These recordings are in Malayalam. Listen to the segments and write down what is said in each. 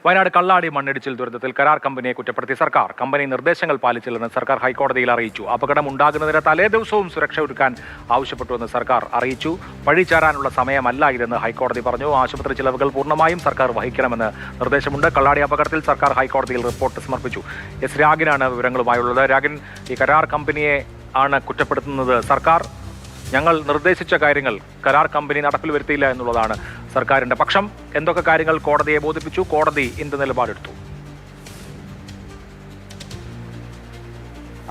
വയനാട് കള്ളാടി മണ്ണിടിച്ചിൽ ദുരന്തത്തിൽ കരാർ കമ്പനിയെ കുറ്റപ്പെടുത്തി സർക്കാർ. കമ്പനി നിർദ്ദേശങ്ങൾ പാലിച്ചില്ലെന്ന് സർക്കാർ ഹൈക്കോടതിയിൽ അറിയിച്ചു. അപകടം ഉണ്ടാകുന്നതിന് തലേ ദിവസവും സുരക്ഷ ഒരുക്കാൻ ആവശ്യപ്പെട്ടുവെന്ന് സർക്കാർ അറിയിച്ചു. പഴിചാരാനുള്ള സമയമല്ല ഇതെന്ന് ഹൈക്കോടതി പറഞ്ഞു. ആശുപത്രി ചിലവുകൾ പൂർണ്ണമായും സർക്കാർ വഹിക്കണമെന്ന് നിർദ്ദേശമുണ്ട്. കള്ളാടി അപകടത്തിൽ സർക്കാർ ഹൈക്കോടതിയിൽ റിപ്പോർട്ട് സമർപ്പിച്ചു. എസ് രാഗിനാണ് വിവരങ്ങളുമായുള്ളത്. രാഗിൻ, ഈ കരാർ കമ്പനിയെ ആണ് കുറ്റപ്പെടുത്തുന്നത് സർക്കാർ. ഞങ്ങൾ നിർദ്ദേശിച്ച കാര്യങ്ങൾ കരാർ കമ്പനി നടപ്പിൽ വരുത്തിയില്ല എന്നുള്ളതാണ് സർക്കാരിന്റെ പക്ഷം. എന്തൊക്കെ കാര്യങ്ങൾ കോടതിയെ ബോധിപ്പിച്ചു? കോടതി എന്ത് നിലപാടെടുത്തു?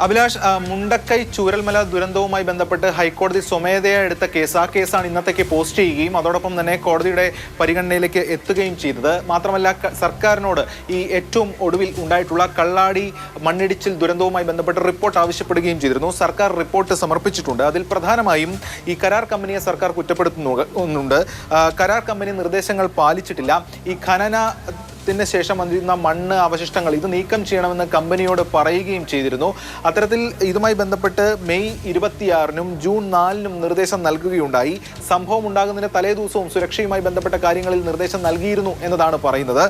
അഭിലാഷ്, മുണ്ടക്കൈ ചൂരൽമല ദുരന്തവുമായി ബന്ധപ്പെട്ട് ഹൈക്കോടതി സ്വമേധയാ എടുത്ത കേസ്, ആ കേസാണ് ഇന്നത്തേക്ക് പോസ്റ്റ് ചെയ്യുകയും അതോടൊപ്പം തന്നെ കോടതിയുടെ പരിഗണനയിലേക്ക് എത്തുകയും ചെയ്തത്. മാത്രമല്ല, സർക്കാരിനോട് ഈ ഏറ്റവും ഒടുവിൽ ഉണ്ടായിട്ടുള്ള കള്ളാടി മണ്ണിടിച്ചിൽ ദുരന്തവുമായി ബന്ധപ്പെട്ട് റിപ്പോർട്ട് ആവശ്യപ്പെടുകയും ചെയ്തിരുന്നു. സർക്കാർ റിപ്പോർട്ട് സമർപ്പിച്ചിട്ടുണ്ട്. അതിൽ പ്രധാനമായും ഈ കരാർ കമ്പനിയെ സർക്കാർ കുറ്റപ്പെടുത്തുന്നുണ്ട്. കരാർ കമ്പനി നിർദ്ദേശങ്ങൾ പാലിച്ചിട്ടില്ല. ഈ ഖനനത്തിന് ശേഷം വന്നിരുന്ന മണ്ണ് അവശിഷ്ടങ്ങൾ ഇത് നീക്കം ചെയ്യണമെന്ന് കമ്പനിയോട് പറയുകയും ചെയ്തിരുന്നു. അത്തരത്തിൽ ഇതുമായി ബന്ധപ്പെട്ട് മെയ് 26-നും ജൂൺ 4-നും നിർദ്ദേശം നൽകുകയുണ്ടായി. സംഭവം ഉണ്ടാകുന്നതിന് തലേ ദിവസവും സുരക്ഷയുമായി ബന്ധപ്പെട്ട കാര്യങ്ങളിൽ നിർദ്ദേശം നൽകിയിരുന്നു എന്നതാണ് പറയുന്നത്.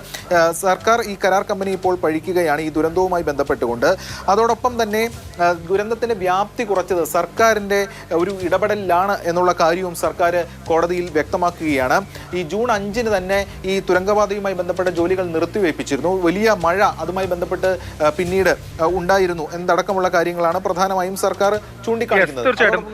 സർക്കാർ ഈ കരാർ കമ്പനി ഇപ്പോൾ പഴിക്കുകയാണ് ഈ ദുരന്തവുമായി ബന്ധപ്പെട്ടുകൊണ്ട്. അതോടൊപ്പം തന്നെ ദുരന്തത്തിന്റെ വ്യാപ്തി കുറച്ചത് സർക്കാരിന്റെ ഒരു ഇടപെടലിലാണ് എന്നുള്ള കാര്യവും സർക്കാർ കോടതിയിൽ വ്യക്തമാക്കുകയാണ്. ഈ ജൂൺ 5-ന് തന്നെ ഈ തുരങ്കപാതയുമായി ബന്ധപ്പെട്ട ജോലികൾ നിർത്തിവെപ്പിച്ചിരുന്നു. വലിയ മഴ അതുമായി ബന്ധപ്പെട്ട് പിന്നീട് ഉണ്ടായിരുന്നു എന്നതടക്കമുള്ള കാര്യങ്ങളാണ് പ്രധാനമായും സർക്കാർ ചൂണ്ടിക്കാണിക്കുന്നത്. തീർച്ചയായിട്ടും